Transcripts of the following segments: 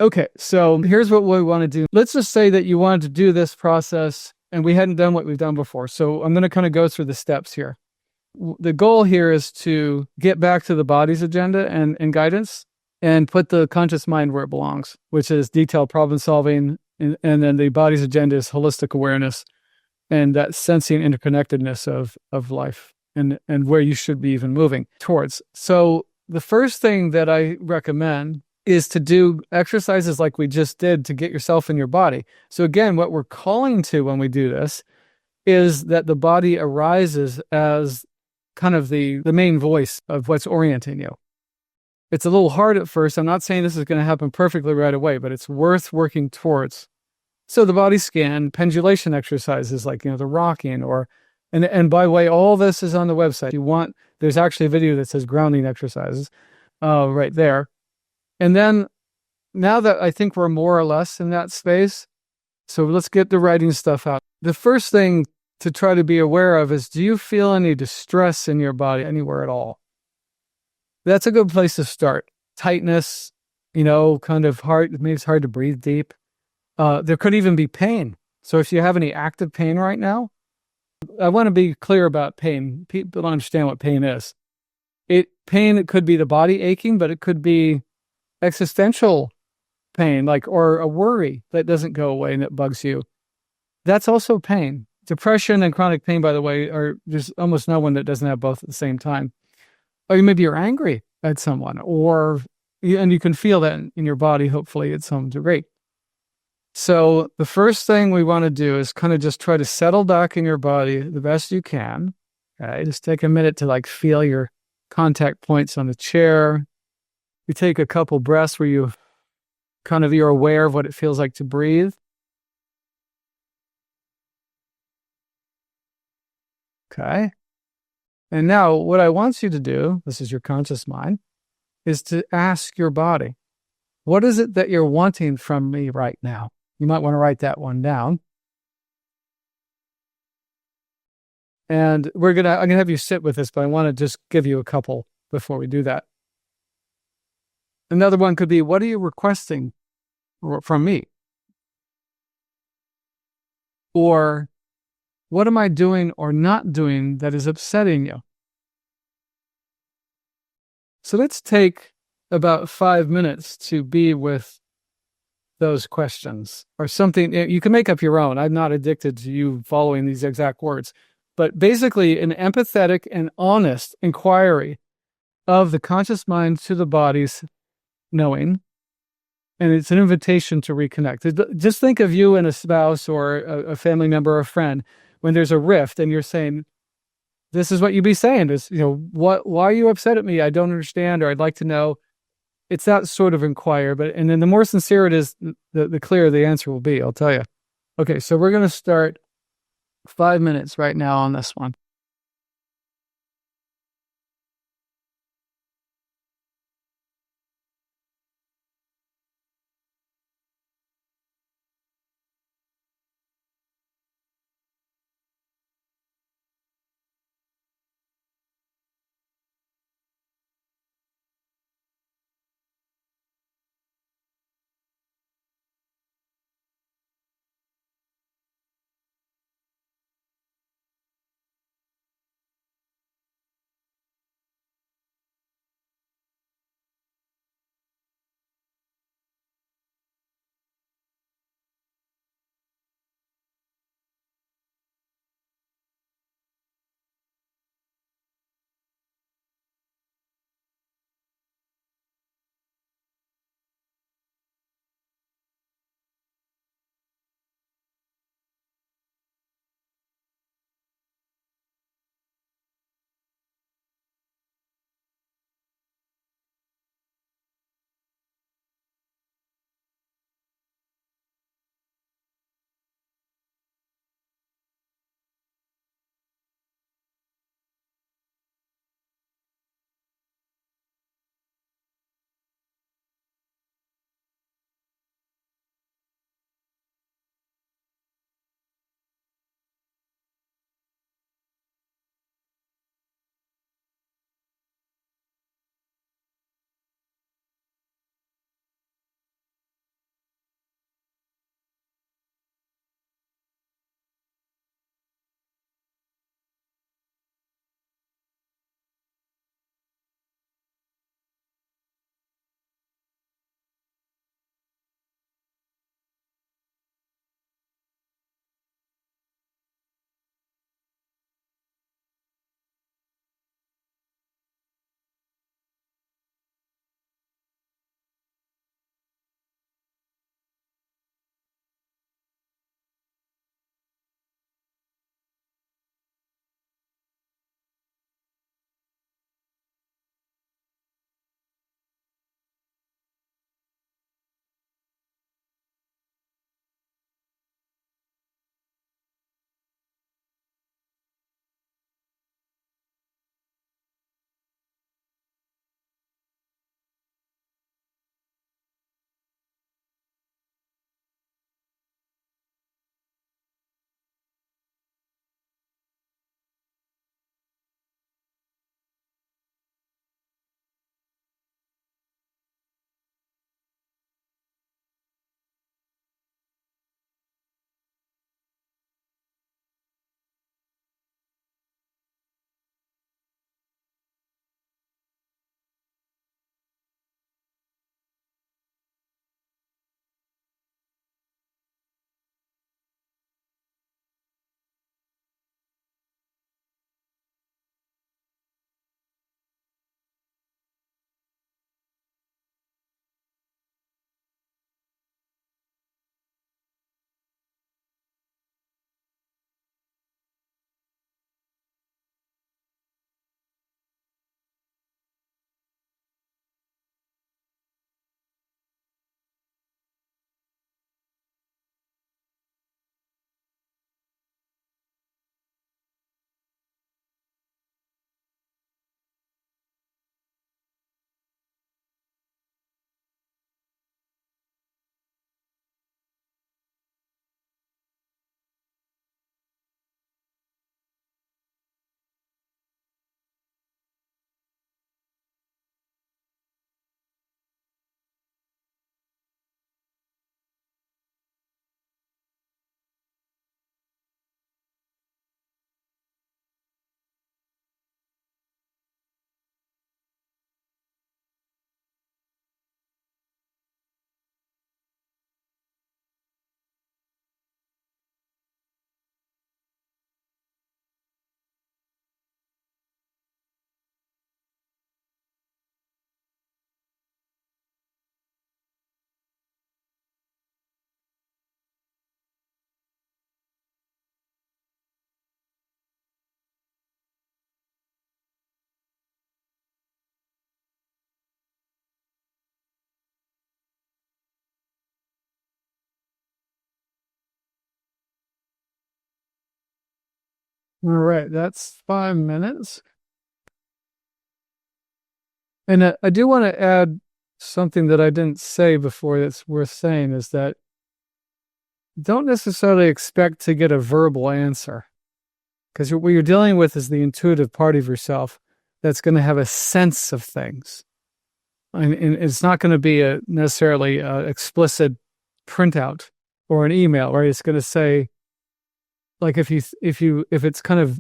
Okay, so here's what we want to do. Let's just say that you wanted to do this process and we hadn't done what we've done before. So I'm going to kind of go through the steps here. The goal here is to get back to the body's agenda and guidance and put the conscious mind where it belongs, which is detailed problem solving. And then the body's agenda is holistic awareness and that sensing interconnectedness of life and where you should be even moving towards. So the first thing that I recommend is to do exercises like we just did to get yourself in your body. So again, what we're calling to when we do this is that the body arises as kind of the main voice of what's orienting you. It's a little hard at first. I'm not saying this is going to happen perfectly right away, but it's worth working towards. So the body scan, pendulation exercises like, the rocking and by the way, all this is on the website. There's actually a video that says grounding exercises right there. And then now that I think we're more or less in that space, so let's get the writing stuff out. The first thing to try to be aware of is, do you feel any distress in your body anywhere at all? That's a good place to start. Tightness, kind of hard, maybe it's hard to breathe deep. There could even be pain. So if you have any active pain right now, I want to be clear about pain. People don't understand what pain is. It could be the body aching, but it could be existential pain, or a worry that doesn't go away and it bugs you. That's also pain. Depression and chronic pain, by the way, there's almost no one that doesn't have both at the same time. Or maybe you're angry at someone, and you can feel that in your body, hopefully, at some degree. So the first thing we want to do is kind of just try to settle back in your body the best you can. Okay? Just take a minute to feel your contact points on the chair. You take a couple breaths where you're aware of what it feels like to breathe. Okay. And now what I want you to do, this is your conscious mind, is to ask your body, what is it that you're wanting from me right now? You might want to write that one down. And I'm going to have you sit with this, but I want to just give you a couple before we do that. Another one could be, what are you requesting from me? Or what am I doing or not doing that is upsetting you? So let's take about 5 minutes to be with those questions, or something. You can make up your own. I'm not addicted to you following these exact words, but basically an empathetic and honest inquiry of the conscious mind to the body's knowing. And it's an invitation to reconnect. Just think of you and a spouse or a family member or a friend when there's a rift and you're saying, this is what you'd be saying is, why are you upset at me? I don't understand, or I'd like to know. It's that sort of inquire, and then the more sincere it is, the clearer the answer will be, I'll tell you. Okay, so we're going to start 5 minutes right now on this one. All right, that's 5 minutes. And I do want to add something that I didn't say before that's worth saying is that don't necessarily expect to get a verbal answer, because what you're dealing with is the intuitive part of yourself that's going to have a sense of things. And it's not going to be necessarily an explicit printout or an email, right? It's going to say, like, if it's kind of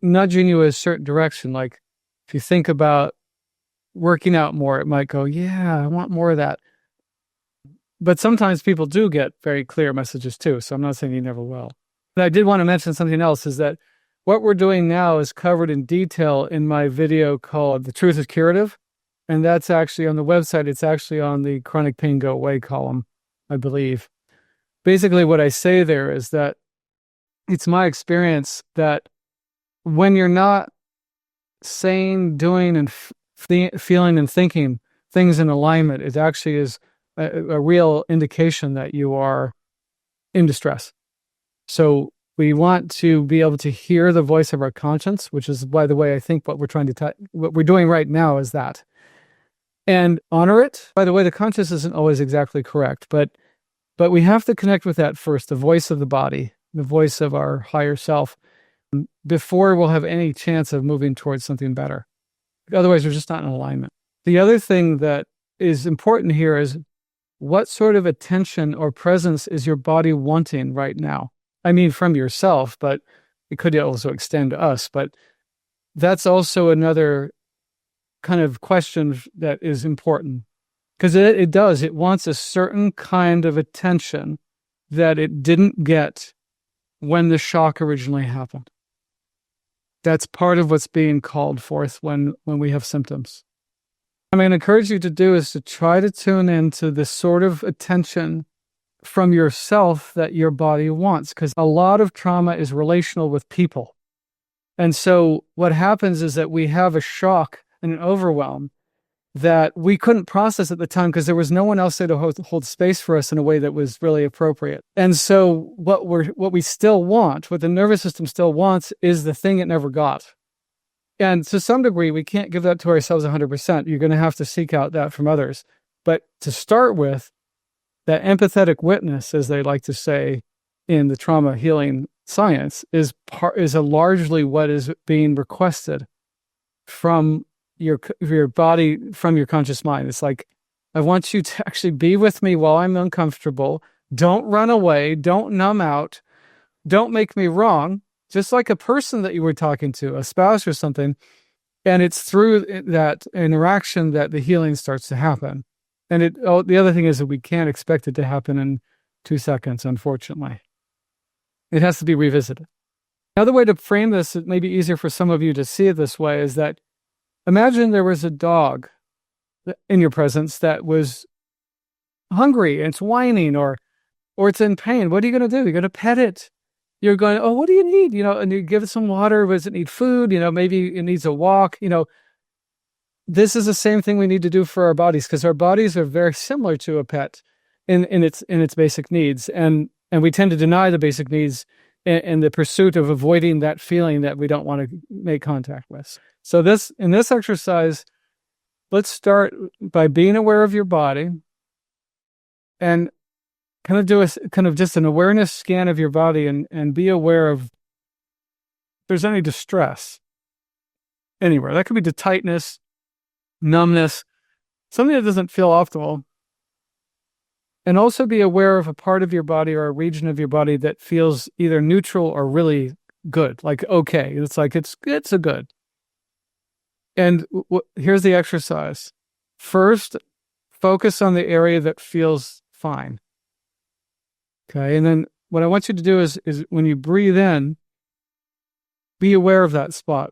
nudging you in a certain direction, like if you think about working out more, it might go, yeah, I want more of that. But sometimes people do get very clear messages too. So I'm not saying you never will. But I did want to mention something else, is that what we're doing now is covered in detail in my video called The Truth is Curative. And that's actually on the website. It's actually on the Chronic Pain Go Away column, I believe. Basically, what I say there is that it's my experience that when you're not saying, doing, and feeling and thinking things in alignment, it actually is a real indication that you are in distress. So we want to be able to hear the voice of our conscience, which is, by the way, I think what we're doing right now is that. And honor it. By the way, the conscience isn't always exactly correct, but we have to connect with that first, the voice of the body, the voice of our higher self, before we'll have any chance of moving towards something better. Otherwise, we're just not in alignment. The other thing that is important here is what sort of attention or presence is your body wanting right now? I mean, from yourself, but it could also extend to us. But that's also another kind of question that is important, because it wants a certain kind of attention that it didn't get when the shock originally happened. That's part of what's being called forth when we have symptoms. I'm going to encourage you to do is to try to tune into the sort of attention from yourself that your body wants, because a lot of trauma is relational with people. And so what happens is that we have a shock and an overwhelm that we couldn't process at the time because there was no one else there to hold space for us in a way that was really appropriate. And so what we still want, what the nervous system still wants, is the thing it never got. And to some degree, we can't give that to ourselves 100%. You're going to have to seek out that from others. But to start with, that empathetic witness, as they like to say in the trauma healing science, is largely what is being requested from your body, from your conscious mind. It's like, I want you to actually be with me while I'm uncomfortable. Don't run away. Don't numb out. Don't make me wrong. Just like a person that you were talking to, a spouse or something. And it's through that interaction that the healing starts to happen. And the other thing is that we can't expect it to happen in 2 seconds, unfortunately. It has to be revisited. Another way to frame this, it may be easier for some of you to see it this way, is that imagine there was a dog in your presence that was hungry and it's whining or it's in pain. What are you going to do? You're going to pet it. You're going, oh, what do you need? And you give it some water. Does it need food? Maybe it needs a walk. This is the same thing we need to do for our bodies, because our bodies are very similar to a pet in its basic needs. And we tend to deny the basic needs in the pursuit of avoiding that feeling that we don't want to make contact with. So in this exercise, let's start by being aware of your body and kind of do just an awareness scan of your body and be aware of if there's any distress anywhere. That could be the tightness, numbness, something that doesn't feel optimal. And also be aware of a part of your body or a region of your body that feels either neutral or really good, like okay. It's like it's a good. And here's the exercise. First, focus on the area that feels fine. Okay, and then what I want you to do is when you breathe in, be aware of that spot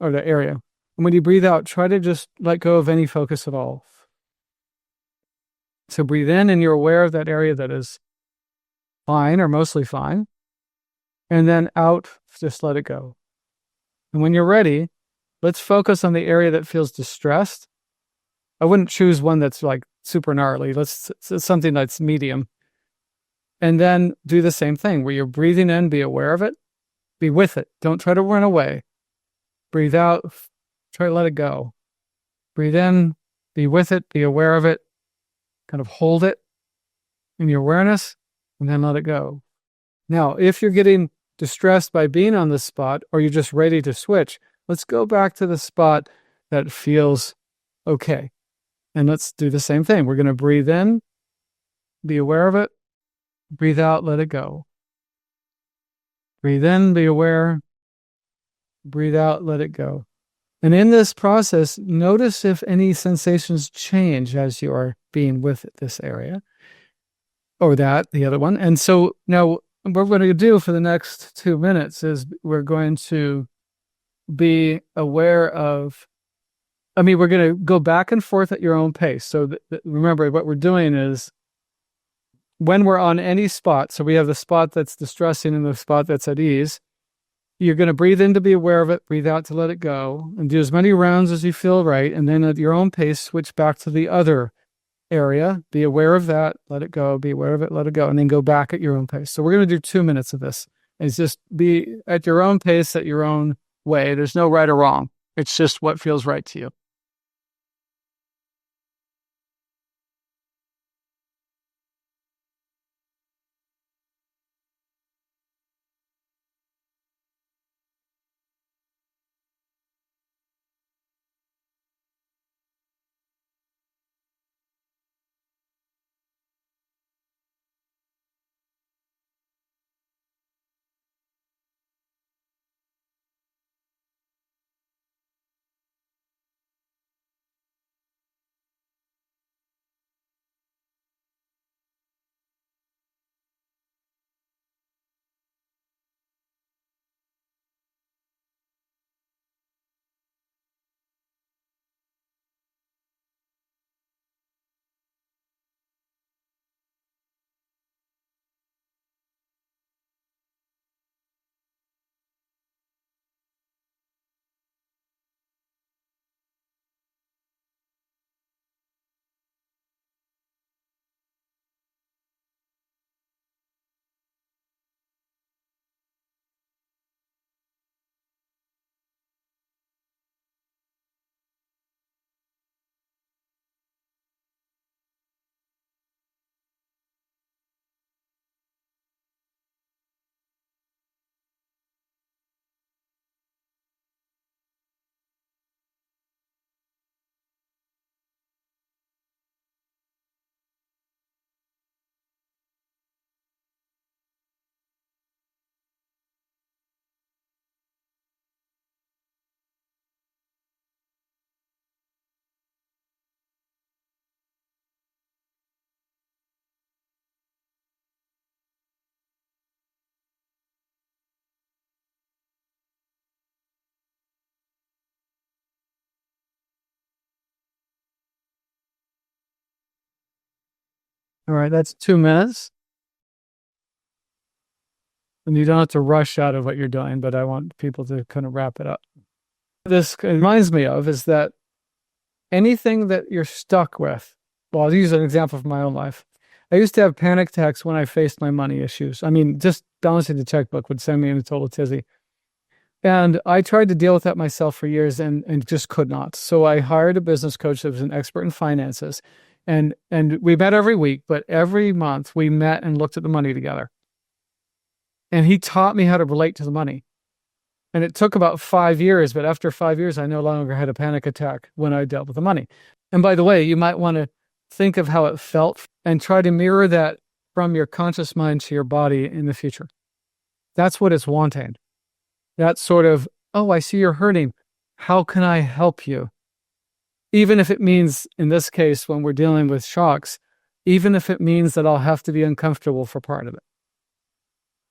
or the area. And when you breathe out, try to just let go of any focus at all. So breathe in and you're aware of that area that is fine or mostly fine. And then out, just let it go. And when you're ready, let's focus on the area that feels distressed. I wouldn't choose one that's like super gnarly. Let's something that's medium. And then do the same thing where you're breathing in, be aware of it. Be with it. Don't try to run away. Breathe out. Try to let it go. Breathe in. Be with it. Be aware of it. Kind of hold it in your awareness and then let it go. Now, if you're getting distressed by being on the spot or you're just ready to switch, let's go back to the spot that feels okay. And let's do the same thing. We're going to breathe in, be aware of it, breathe out, let it go. Breathe in, be aware, breathe out, let it go. And in this process, notice if any sensations change as you are being with this area or the other one. And so now what we're going to do for the next 2 minutes is we're going to be aware of, we're going to go back and forth at your own pace. So remember, what we're doing is when we're on any spot, so we have the spot that's distressing and the spot that's at ease, you're going to breathe in to be aware of it, breathe out to let it go, and do as many rounds as you feel right. And then at your own pace, switch back to the other area, be aware of that, let it go, be aware of it, let it go, and then go back at your own pace. So we're going to do 2 minutes of this. It's just be at your own pace, at your own way. There's no right or wrong. It's just what feels right to you. All right, that's 2 minutes. And you don't have to rush out of what you're doing, but I want people to kind of wrap it up. This reminds me of is that anything that you're stuck with, well, I'll use an example from my own life. I used to have panic attacks when I faced my money issues. Just balancing the checkbook would send me in a total tizzy. And I tried to deal with that myself for years and just could not. So I hired a business coach that was an expert in finances. And we met every week, but every month we met and looked at the money together. And he taught me how to relate to the money. And it took about 5 years, but after 5 years, I no longer had a panic attack when I dealt with the money. And by the way, you might want to think of how it felt and try to mirror that from your conscious mind to your body in the future. That's what it's wanting. That sort of, oh, I see you're hurting. How can I help you? Even if it means, in this case, when we're dealing with shocks, even if it means that I'll have to be uncomfortable for part of it.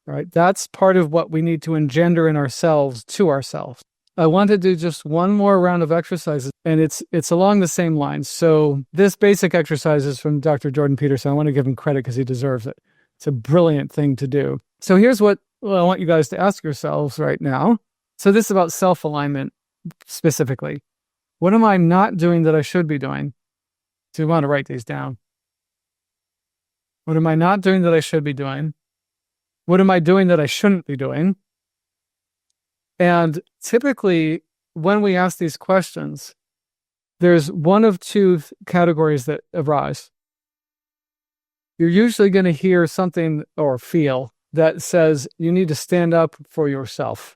Right? That's part of what we need to engender in ourselves to ourselves. I want to do just one more round of exercises, and it's along the same lines. So this basic exercise is from Dr. Jordan Peterson. I want to give him credit because he deserves it. It's a brilliant thing to do. So here's what I want you guys to ask yourselves right now. So this is about self-alignment specifically. What am I not doing that I should be doing? So you want to write these down. What am I not doing that I should be doing? What am I doing that I shouldn't be doing? And typically, when we ask these questions, there's one of two categories that arise. You're usually going to hear something or feel that says you need to stand up for yourself.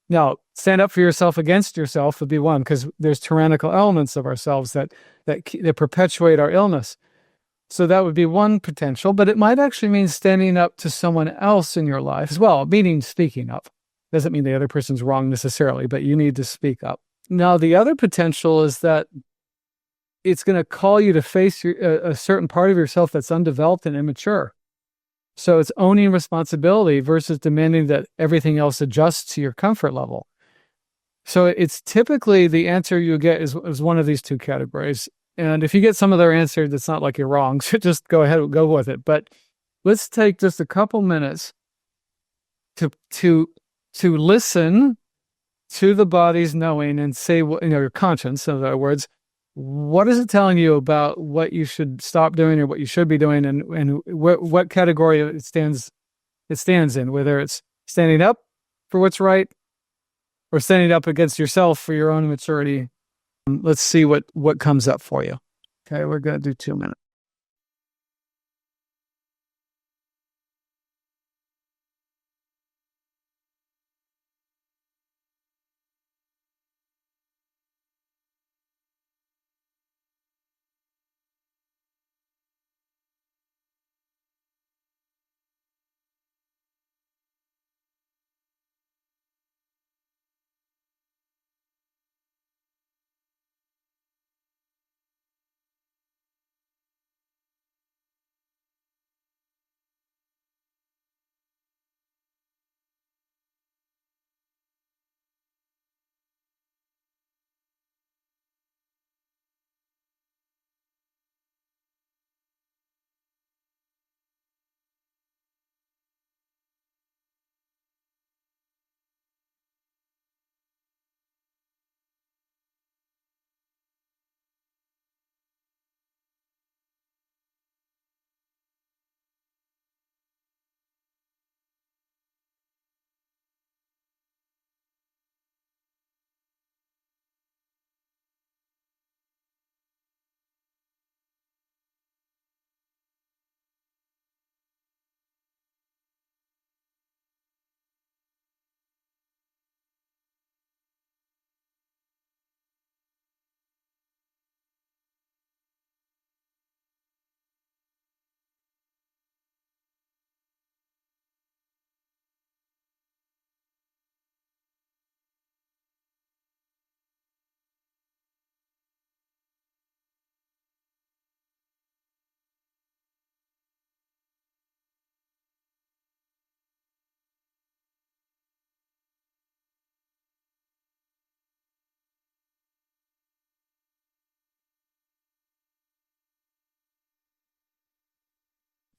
Now, stand up for yourself against yourself would be one, because there's tyrannical elements of ourselves that perpetuate our illness. So that would be one potential, but it might actually mean standing up to someone else in your life as well, meaning speaking up. Doesn't mean the other person's wrong necessarily, but you need to speak up. Now, the other potential is that it's going to call you to face a certain part of yourself that's undeveloped and immature. So it's owning responsibility versus demanding that everything else adjusts to your comfort level. So it's typically the answer you get is one of these two categories. And if you get some other answer, that's not like you're wrong. So just go ahead and go with it. But let's take just a couple minutes to listen to the body's knowing and say, your conscience, in other words, what is it telling you about what you should stop doing or what you should be doing, and what category it stands in, whether it's standing up for what's right or standing up against yourself for your own immaturity. Let's see what comes up for you. Okay, we're going to do 2 minutes.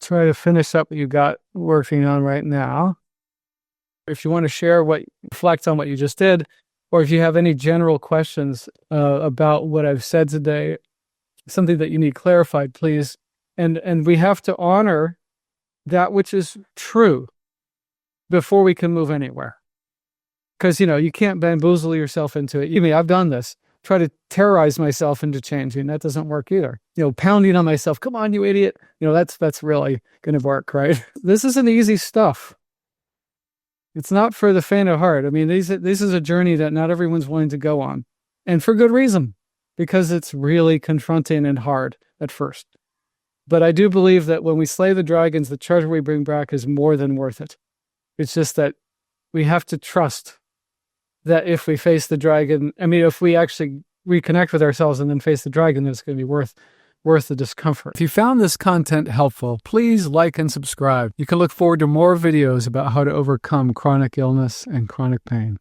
Try to finish up what you got working on right now. If you want to share reflect on what you just did, or if you have any general questions about what I've said today, something that you need clarified, please. And we have to honor that which is true before we can move anywhere. Because, you can't bamboozle yourself into it. I've done this. Try to terrorize myself into changing. That doesn't work either. Pounding on myself, come on, you idiot. That's really going to work, right? This isn't easy stuff. It's not for the faint of heart. This is a journey that not everyone's willing to go on. And for good reason, because it's really confronting and hard at first. But I do believe that when we slay the dragons, the treasure we bring back is more than worth it. It's just that we have to trust that if we face the dragon, if we actually reconnect with ourselves and then face the dragon, then it's going to be worth the discomfort. If you found this content helpful, please like and subscribe. You can look forward to more videos about how to overcome chronic illness and chronic pain.